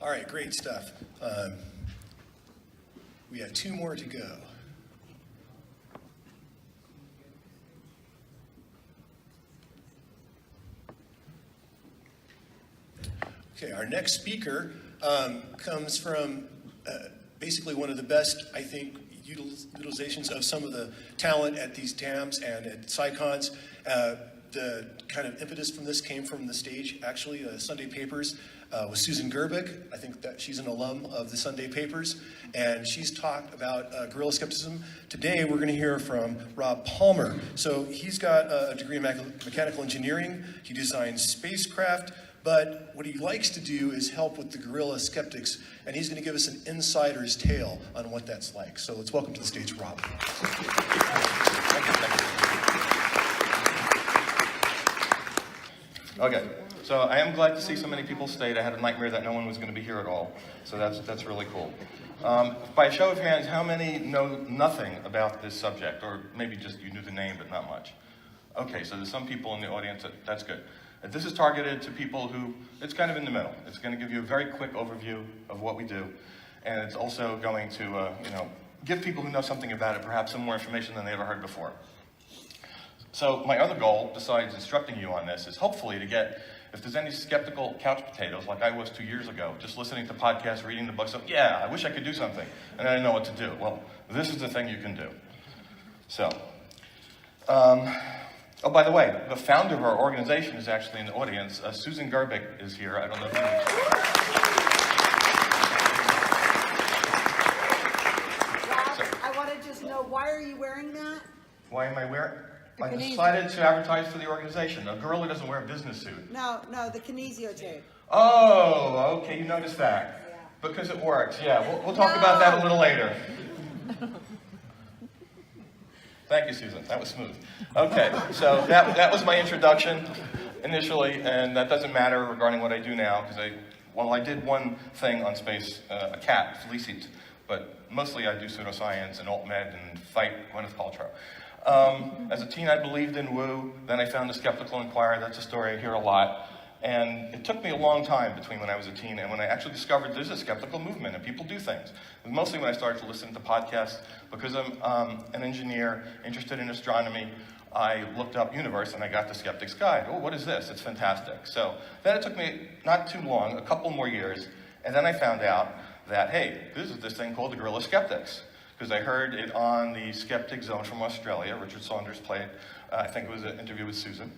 All right, great stuff. We have 2 more to go. Okay, our next speaker comes from basically one of the best, I think, utilizations of some of the talent at these TAMs and at CSICons. The kind of impetus from this came from the stage, actually, Sunday Papers with Susan Gerbic. I think that she's an alum of the Sunday Papers, and she's talked about guerrilla skepticism. Today, we're going to hear from Rob Palmer. So he's got a degree in mechanical engineering. He designs spacecraft, but what he likes to do is help with the guerrilla skeptics, and he's going to give us an insider's tale on what that's like. So let's welcome to the stage, Rob. Okay, so I am glad to see so many people stayed. I had a nightmare that no one was going to be here at all, so that's really cool. By a show of hands, how many know nothing about this subject, or maybe just you knew the name but not much? Okay, so there's some people in the audience that's good. This is targeted to people who, it's kind of in the middle. It's going to give you a very quick overview of what we do, and it's also going to give people who know something about it perhaps some more information than they ever heard before. So my other goal, besides instructing you on this, is hopefully to get, if there's any skeptical couch potatoes like I was 2 years ago, just listening to podcasts, reading the books, yeah, I wish I could do something, and I didn't know what to do. Well, this is the thing you can do. So, oh, by the way, the founder of our organization is actually in the audience. Susan Gerbic is here. I don't know if you Rob, I want to just know, why are you wearing that? Why am I wearing? I decided to advertise for the organization. A gorilla doesn't wear a business suit. No, the kinesio tape. Oh, okay, you noticed that. Yeah. Because it works, yeah. We'll talk about that a little later. Thank you, Susan. That was smooth. Okay, so that was my introduction initially, and that doesn't matter regarding what I do now, because I did one thing on space, a cat, Felicity, but mostly I do pseudoscience and alt-med and fight Gwyneth Paltrow. As a teen, I believed in woo. Then I found the Skeptical Inquirer. That's a story I hear a lot. And it took me a long time between when I was a teen and when I actually discovered there's a skeptical movement and people do things. And mostly when I started to listen to podcasts, because I'm an engineer interested in astronomy, I looked up Universe and I got the Skeptic's Guide. Oh, what is this? It's fantastic. So then it took me not too long, a couple more years, and then I found out that, hey, there's this thing called the Guerrilla Skeptics. Because I heard it on the Skeptic Zone from Australia. Richard Saunders played, I think it was an interview with Susan.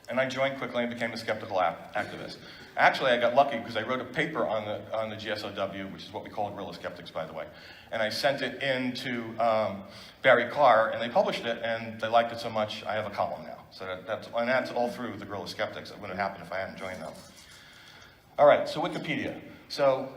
And I joined quickly and became a skeptical activist. Actually, I got lucky because I wrote a paper on the GSOW, which is what we call guerrilla skeptics, by the way. And I sent it in to Barry Carr, and they published it, and they liked it so much, I have a column now. So that's all through the guerrilla skeptics. It wouldn't have happened if I hadn't joined them. All right, so Wikipedia. So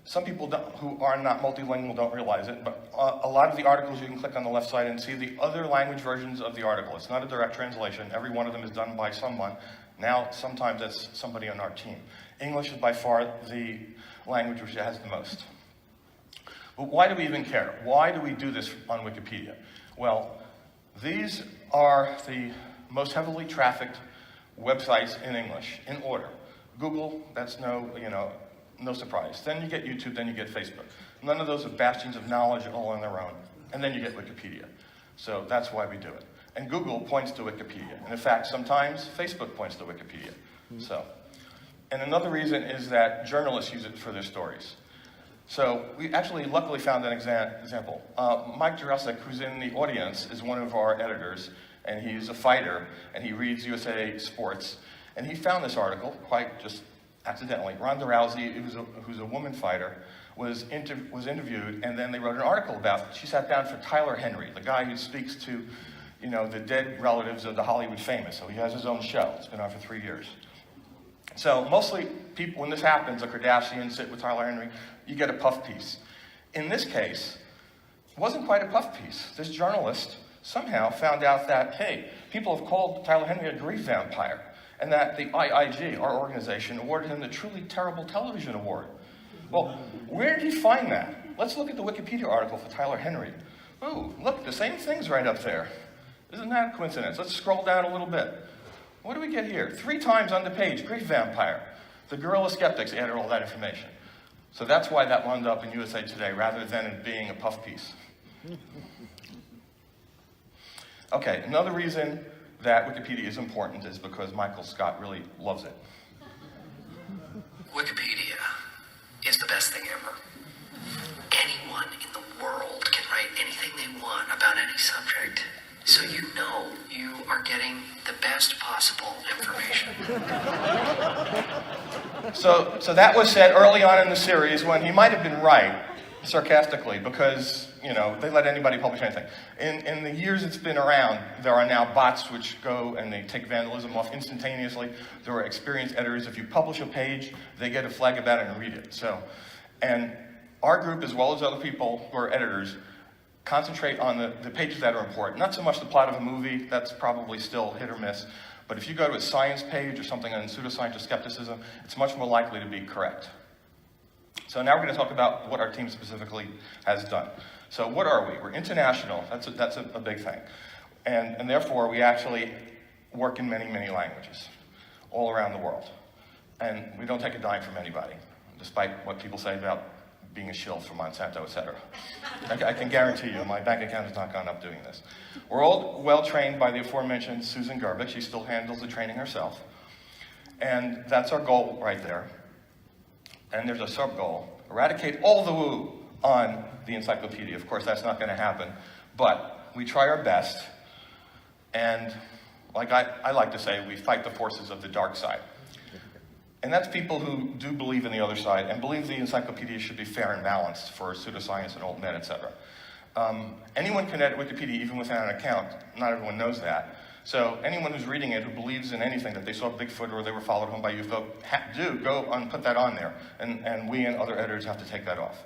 some people who are not multilingual don't realize it, but a lot of the articles you can click on the left side and see the other language versions of the article. It's not a direct translation. Every one of them is done by someone. Now, sometimes that's somebody on our team. English is by far the language which has the most. But why do we even care? Why do we do this on Wikipedia? Well, these are the most heavily trafficked websites in English, in order. Google, that's no surprise. Then you get YouTube, then you get Facebook. None of those are bastions of knowledge all on their own. And then you get Wikipedia. So that's why we do it. And Google points to Wikipedia. And in fact, sometimes Facebook points to Wikipedia. And another reason is that journalists use it for their stories. So we actually luckily found an example. Mike Jurasek, who's in the audience, is one of our editors, and he's a fighter, and he reads USA Sports. And he found this article quite just accidentally. Ronda Rousey, who's a woman fighter, was interviewed, and then they wrote an article about, she sat down for Tyler Henry, the guy who speaks to, the dead relatives of the Hollywood famous. So he has his own show. It's been on for 3 years. So mostly people, when this happens, the Kardashians sit with Tyler Henry, you get a puff piece. In this case, it wasn't quite a puff piece. This journalist somehow found out that, hey, people have called Tyler Henry a grief vampire, and that the IIG, our organization, awarded him the Truly Terrible Television Award. Well, where did he find that? Let's look at the Wikipedia article for Tyler Henry. Ooh, look, the same thing's right up there. Isn't that a coincidence? Let's scroll down a little bit. What do we get here? 3 times on the page, grief vampire. The guerrilla skeptics added all that information. So that's why that wound up in USA Today rather than it being a puff piece. Okay, another reason that Wikipedia is important is because Michael Scott really loves it. Wikipedia is the best thing ever. Anyone in the world can write anything they want about any subject. So you know you are getting the best possible information. So that was said early on in the series when he might have been right, sarcastically, because, you know, they let anybody publish anything. In the years it's been around, there are now bots which go and they take vandalism off instantaneously. There are experienced editors. If you publish a page, they get a flag about it and read it. So, and our group, as well as other people who are editors, concentrate on the pages that are important. Not so much the plot of a movie, that's probably still hit or miss, but if you go to a science page or something on pseudoscience or skepticism, it's much more likely to be correct. So now we're going to talk about what our team specifically has done. So what are we? We're international. That's a big thing. And therefore, we actually work in many, many languages all around the world. And we don't take a dime from anybody, despite what people say about being a shill for Monsanto, et cetera. I can guarantee you, my bank account has not gone up doing this. We're all well trained by the aforementioned Susan Gerbic. She still handles the training herself. And that's our goal right there. And there's a sub-goal: eradicate all the woo on the encyclopedia. Of course, that's not going to happen, but we try our best. And like I like to say, we fight the forces of the dark side. And that's people who do believe in the other side and believe the encyclopedia should be fair and balanced for pseudoscience and alt-med, etc. Anyone can edit Wikipedia even without an account. Not everyone knows that. So anyone who's reading it who believes in anything, that they saw Bigfoot or they were followed home by UFO, do go and put that on there. And we and other editors have to take that off.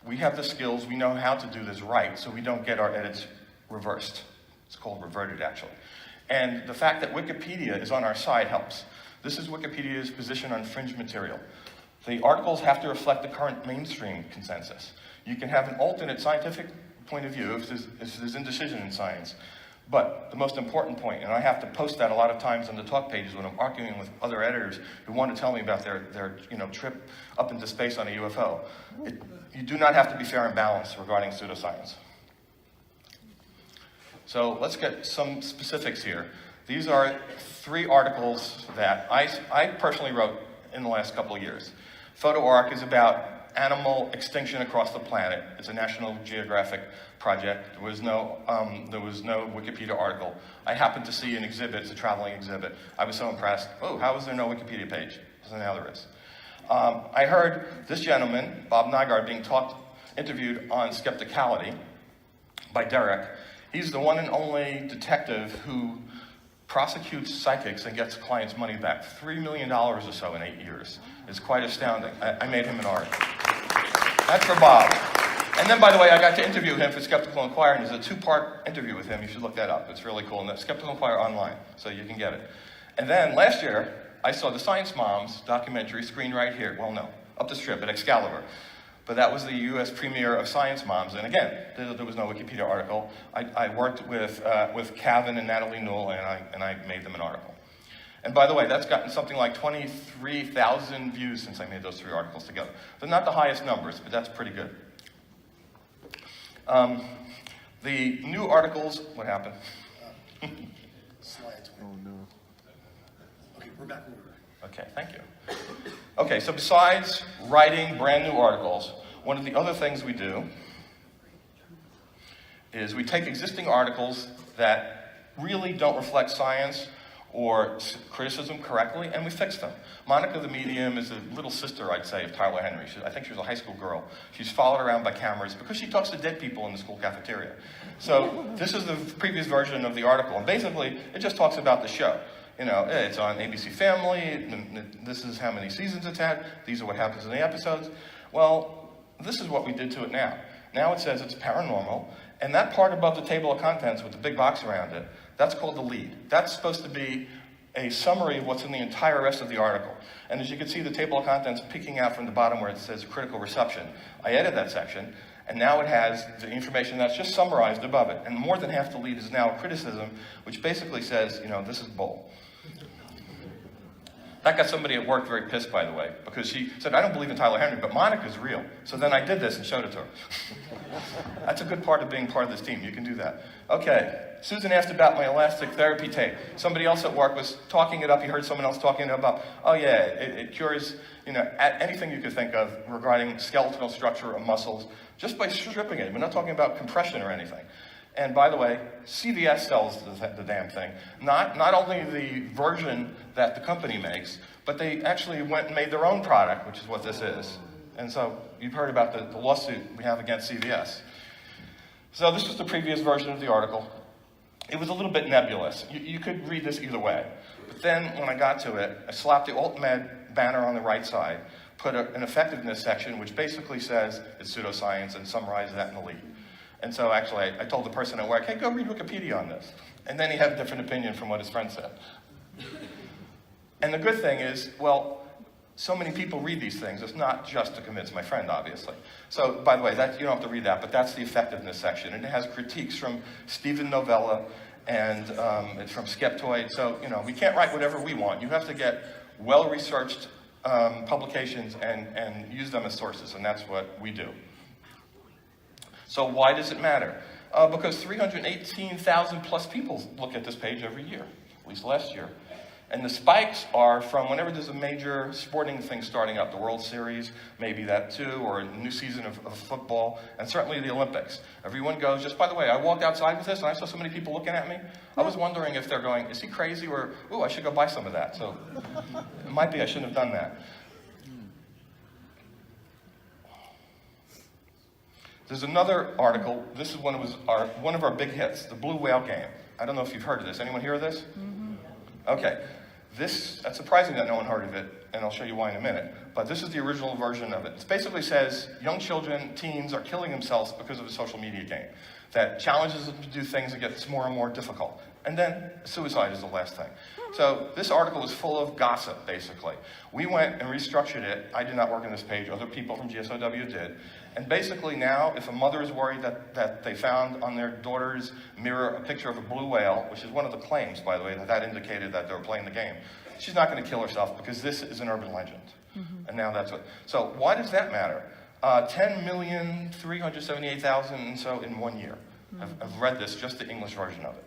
We have the skills, we know how to do this right, so we don't get our edits reversed. It's called reverted, actually. And the fact that Wikipedia is on our side helps. This is Wikipedia's position on fringe material. The articles have to reflect the current mainstream consensus. You can have an alternate scientific point of view if there's indecision in science. But the most important point, and I have to post that a lot of times on the talk pages when I'm arguing with other editors who want to tell me about their trip up into space on a UFO. You do not have to be fair and balanced regarding pseudoscience. So let's get some specifics here. These are 3 articles that I personally wrote in the last couple of years. PhotoArk is about animal extinction across the planet. It's a National Geographic project. There was no Wikipedia article. I happened to see an exhibit. It's a traveling exhibit. I was so impressed. Oh, how is there no Wikipedia page? So now there is. I heard this gentleman, Bob Nygaard, being interviewed on Skepticality by Derek. He's the one and only detective who prosecutes psychics and gets clients' money back. $3 million or so in 8 years. It's quite astounding. I made him an art. That's for Bob. And then, by the way, I got to interview him for Skeptical Inquirer, and there's a 2-part interview with him. You should look that up. It's really cool. And that's Skeptical Inquirer online, so you can get it. And then last year, I saw the Science Moms documentary screened right here. Well, no, up the strip at Excalibur. But that was the U.S. premiere of Science Moms. And again, there was no Wikipedia article. I worked with Kevin and Natalie Newell, and I made them an article. And by the way, that's gotten something like 23,000 views since I made those 3 articles together. They're not the highest numbers, but that's pretty good. The new articles, what happened? Slides. Oh, no. Okay, we're back. Okay, thank you. Okay, so besides writing brand new articles, one of the other things we do is we take existing articles that really don't reflect science or criticism correctly, and we fix them. Monica the Medium is a little sister, I'd say, of Tyler Henry. I think she was a high school girl. She's followed around by cameras because she talks to dead people in the school cafeteria. So this is the previous version of the article, and basically it just talks about the show. You know, it's on ABC Family, this is how many seasons it's had, these are what happens in the episodes. Well, this is what we did to it now. Now it says it's paranormal, and that part above the table of contents with the big box around it, that's called the lead. That's supposed to be a summary of what's in the entire rest of the article. And as you can see, the table of contents peeking out from the bottom where it says critical reception. I edited that section, and now it has the information that's just summarized above it. And more than half the lead is now a criticism, which basically says, you know, this is bull. That got somebody at work very pissed, by the way, because she said, I don't believe in Tyler Henry, but Monica's real. So then I did this and showed it to her. That's a good part of being part of this team. You can do that. Okay, Susan asked about my elastic therapy tape. Somebody else at work was talking it up. You heard someone else talking about, oh yeah, it cures, anything you could think of regarding skeletal structure of muscles just by stripping it. We're not talking about compression or anything. And by the way, CVS sells the damn thing. Not only the version that the company makes, but they actually went and made their own product, which is what this is. And so you've heard about the lawsuit we have against CVS. So this was the previous version of the article. It was a little bit nebulous. You could read this either way. But then when I got to it, I slapped the AltMed banner on the right side, put an effectiveness section, which basically says it's pseudoscience, and summarized that in the lead. And so actually, I told the person at work, hey, go read Wikipedia on this. And then he had a different opinion from what his friend said. And the good thing is, well, so many people read these things. It's not just to convince my friend, obviously. So, by the way, you don't have to read that, but that's the effectiveness section. And it has critiques from Stephen Novella, and it's from Skeptoid. So, we can't write whatever we want. You have to get well-researched publications and use them as sources, and that's what we do. So why does it matter? Because 318,000 plus people look at this page every year, at least last year. And the spikes are from whenever there's a major sporting thing starting up, the World Series, maybe that too, or a new season of football, and certainly the Olympics. Everyone goes, just by the way, I walked outside with this and I saw so many people looking at me. I was wondering if they're going, is he crazy? Or, ooh, I should go buy some of that. So it might be I shouldn't have done that. There's another article. This is one of our big hits, the blue whale game. I don't know if you've heard of this. Anyone hear of this? Mm-hmm. Okay. That's surprising that no one heard of it, and I'll show you why in a minute. But this is the original version of it. It basically says young children, teens, are killing themselves because of a social media game that challenges them to do things that gets more and more difficult. And then suicide is the last thing. So this article is full of gossip, basically. We went and restructured it. I did not work on this page. Other people from GSOW did. And basically now, if a mother is worried that they found on their daughter's mirror a picture of a blue whale, which is one of the claims, by the way, that indicated that they were playing the game, she's not going to kill herself because this is an urban legend. Mm-hmm. And now that's what. So why does that matter? 10,378,000 and so in 1 year. Mm-hmm. I've read this, just the English version of it.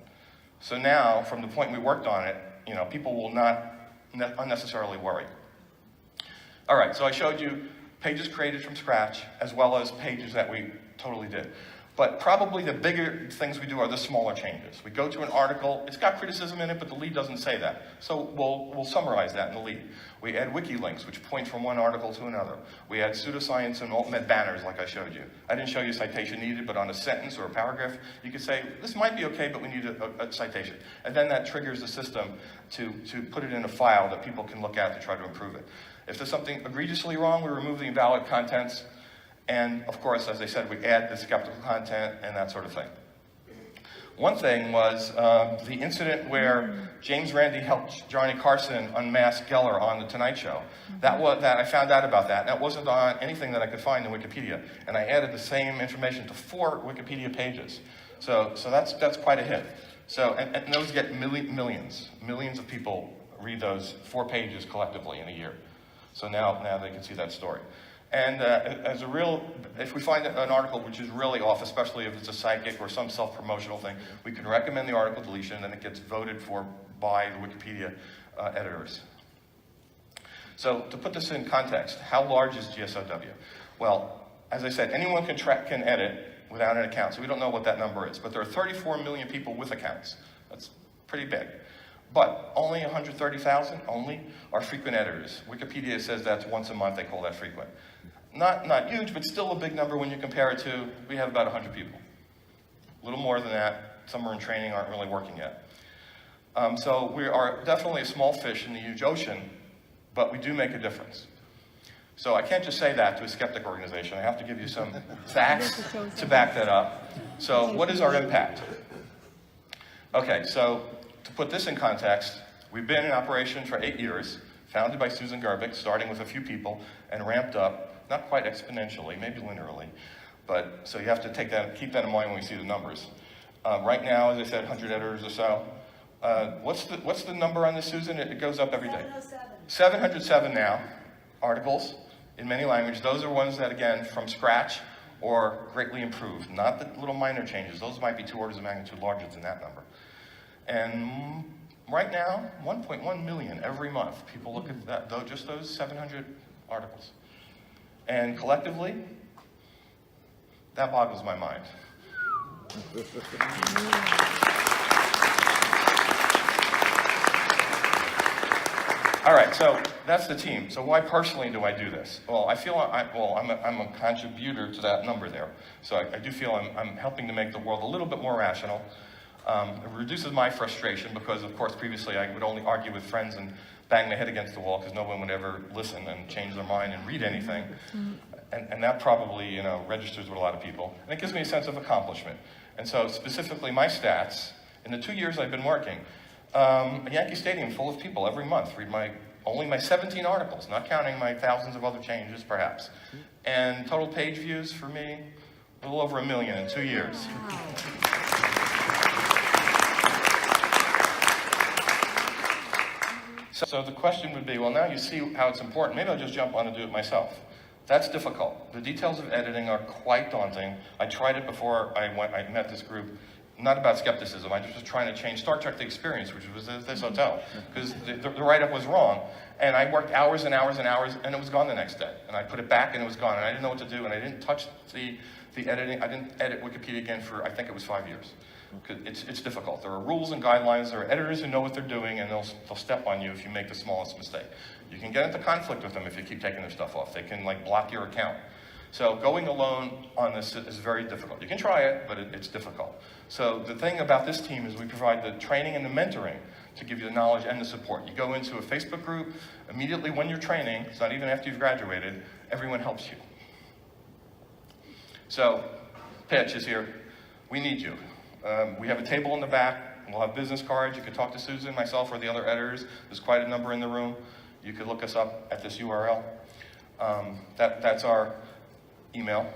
So now, from the point we worked on it, people will not unnecessarily worry. All right, so I showed you pages created from scratch, as well as pages that we totally did. But probably the bigger things we do are the smaller changes. We go to an article, it's got criticism in it, but the lead doesn't say that. So we'll summarize that in the lead. We add wiki links, which point from one article to another. We add pseudoscience and AltMed banners, like I showed you. I didn't show you citation needed, but on a sentence or a paragraph, you could say, this might be okay, but we need a citation. And then that triggers the system to put it in a file that people can look at to try to improve it. If there's something egregiously wrong, we remove the invalid contents. And of course, as I said, we add the skeptical content and that sort of thing. One thing was the incident where James Randi helped Johnny Carson unmask Geller on The Tonight Show. That I found out about that. That wasn't on anything that I could find in Wikipedia. And I added the same information to 4 Wikipedia pages. So that's quite a hit. So, and those get millions of people read those 4 pages collectively in a year. So now they can see that story. And if we find an article which is really off, especially if it's a psychic or some self-promotional thing, we can recommend the article deletion, and then it gets voted for by the Wikipedia editors. So to put this in context, how large is GSOW? Well, as I said, anyone can edit without an account, so we don't know what that number is. But there are 34 million people with accounts. That's pretty big. But only 130,000 are frequent editors. Wikipedia says that's once a month. They call that frequent. Not huge, but still a big number when you compare it to, we have about 100 people. A little more than that. Some are in training, aren't really working yet. So we are definitely a small fish in the huge ocean, but we do make a difference. So I can't just say that to a skeptic organization. I have to give you some facts to back that up. So what is our impact? Okay, so to put this in context, we've been in operation for 8 years, founded by Susan Gerbic, starting with a few people, and ramped up, not quite exponentially, maybe linearly, but so you have to keep that in mind when we see the numbers. Right now, as I said, 100 editors or so. What's the number on this, Susan? It goes up every day. 707. 707 now, articles in many languages. Those are ones that, again, from scratch or greatly improved. Not the little minor changes. Those might be 2 orders of magnitude larger than that number. And right now, 1.1 million every month. People look at that, though, just those 700 articles. And collectively, that boggles my mind. All right, so that's the team. So why personally do I do this? Well, I feel I'm a contributor to that number there. So I do feel I'm helping to make the world a little bit more rational. It reduces my frustration because, of course, previously I would only argue with friends and bang my head against the wall because no one would ever listen and change their mind and read anything. And that probably, registers with a lot of people. And it gives me a sense of accomplishment. And so specifically my stats, in the 2 years I've been working, a Yankee Stadium full of people every month read only my 17 articles, not counting my thousands of other changes, perhaps. And total page views for me, a little over 1 million in 2 years. So the question would be, well, now you see how it's important. Maybe I'll just jump on and do it myself. That's difficult. The details of editing are quite daunting. I tried it before I met this group. Not about skepticism. I was just trying to change Star Trek The Experience, which was this hotel, because the write-up was wrong. And I worked hours and hours and hours, and it was gone the next day. And I put it back, and it was gone. And I didn't know what to do, and I didn't touch the editing. I didn't edit Wikipedia again for, I think it was 5 years. It's difficult. There are rules and guidelines. There are editors who know what they're doing, and they'll step on you if you make the smallest mistake. You can get into conflict with them if you keep taking their stuff off. They can block your account. So going alone on this is very difficult. You can try it, but it's difficult. So the thing about this team is we provide the training and the mentoring to give you the knowledge and the support. You go into a Facebook group, immediately when you're training, it's not even after you've graduated, everyone helps you. So, pitch is here. We need you. We have a table in the back. We'll have business cards. You can talk to Susan, myself, or the other editors. There's quite a number in the room. You could look us up at this URL. That's our email.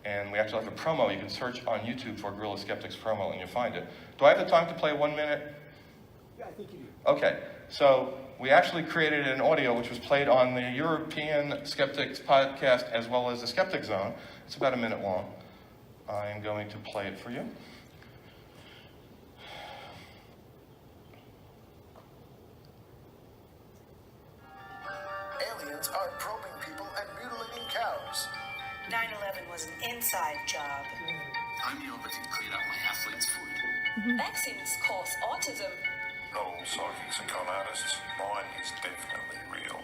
And we actually have a promo. You can search on YouTube for Guerrilla Skeptics promo, and you'll find it. Do I have the time to play 1 minute? Yeah, I think you do. Okay. So we actually created an audio which was played on the European Skeptics podcast as well as the Skeptic Zone. It's about 1 minute long. I am going to play it for you. Aliens are probing people and mutilating cows. 9/11 was an inside job. Homeopathy cleared up my athlete's foot. Vaccines cause autism. Not all psychics and con artists. Mine is definitely real.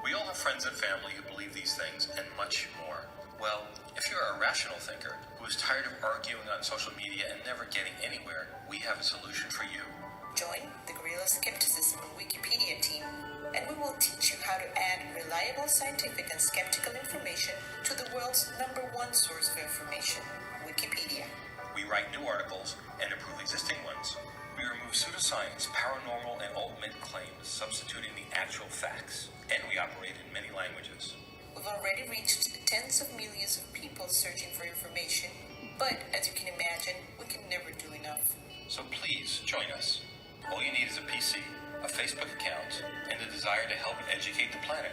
We all have friends and family who believe these things and much more. Well, if you're a rational thinker who is tired of arguing on social media and never getting anywhere, we have a solution for you. Join the Guerrilla Skepticism Wikipedia team, and we will teach you how to add reliable scientific and skeptical information to the world's #1 source of information, Wikipedia. We write new articles and improve existing ones. We remove pseudoscience, paranormal, and old myth claims, substituting the actual facts. And we operate in many languages. We've already reached tens of millions of people searching for information, but as you can imagine, we can never do enough. So please, join us. All you need is a PC, a Facebook account, and a desire to help educate the planet.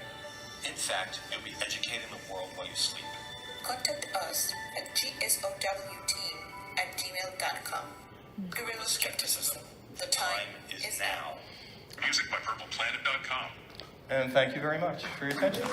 In fact, you'll be educating the world while you sleep. Contact us at gsowteam@gmail.com. Guerrilla Skepticism. The time is now. Music by PurplePlanet.com. And thank you very much for your attention.